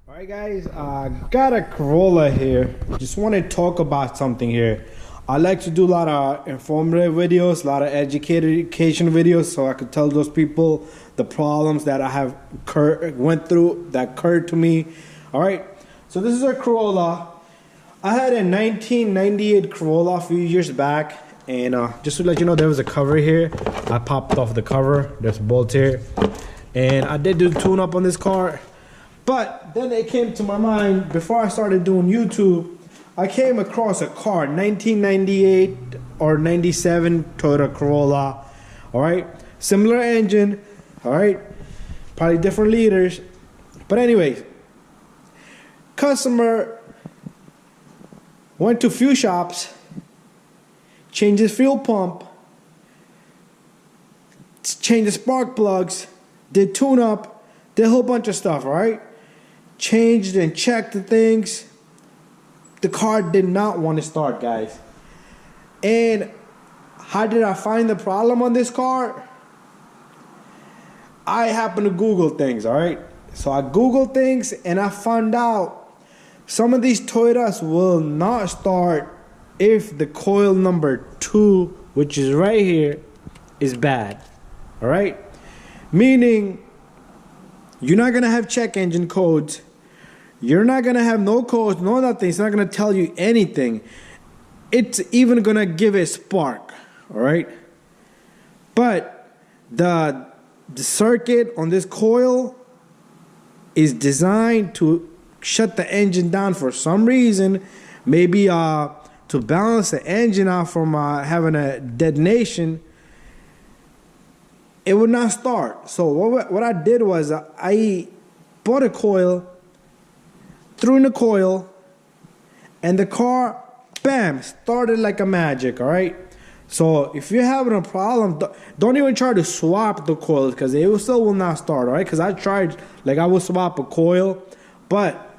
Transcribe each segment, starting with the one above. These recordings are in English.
Alright guys, got a Corolla here. Just want to talk about something here. I like to do a lot of informative videos, a lot of education videos, so I could tell those people the problems that I have went through that occurred to me. Alright, so this is a Corolla. I had a 1998 Corolla a few years back, and just to let you know, there was a cover here. I popped off the cover. There's a bolt here, and I did do the tune up on this car. But then it came to my mind, before I started doing YouTube, I came across a car, 1998 or 97 Toyota Corolla. All right, similar engine. All right, probably different liters, but anyways, customer went to few shops, changed his fuel pump, changed the spark plugs, did tune up, did a whole bunch of stuff. All right, changed and checked the things. The car did not want to start, guys. And how did I find the problem on this car? I happened to Google things, all right? So I Googled things and I found out some of these Toyotas will not start if the coil number 2, which is right here, is bad, all right? Meaning, you're not gonna have check engine codes. You're not gonna have no codes, no nothing. It's not gonna tell you anything. It's even gonna give a spark, all right? But the circuit on this coil is designed to shut the engine down for some reason. Maybe to balance the engine out from having a detonation. It would not start. So what I did was I bought a coil, threw in the coil, and the car, bam, started like a magic. All right. So if you're having a problem, don't even try to swap the coils, because it still will not start. All right, because I tried, like I would swap a coil, but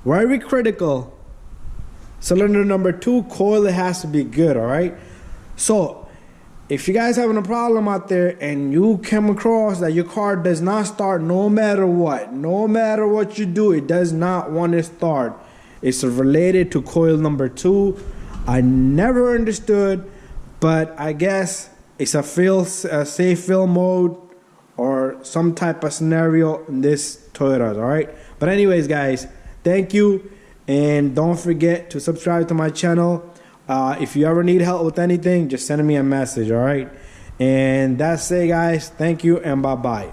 very critical. Cylinder number 2 coil, it has to be good. All right. So if you guys having a problem out there and you come across that your car does not start no matter what you do, it does not want to start, it's related to coil number 2. I never understood, but I guess it's a safe fill mode or some type of scenario in this Toyota, all right? But anyways, guys, thank you, and don't forget to subscribe to my channel. If you ever need help with anything, just send me a message, all right? And that's it, guys. Thank you, and bye-bye.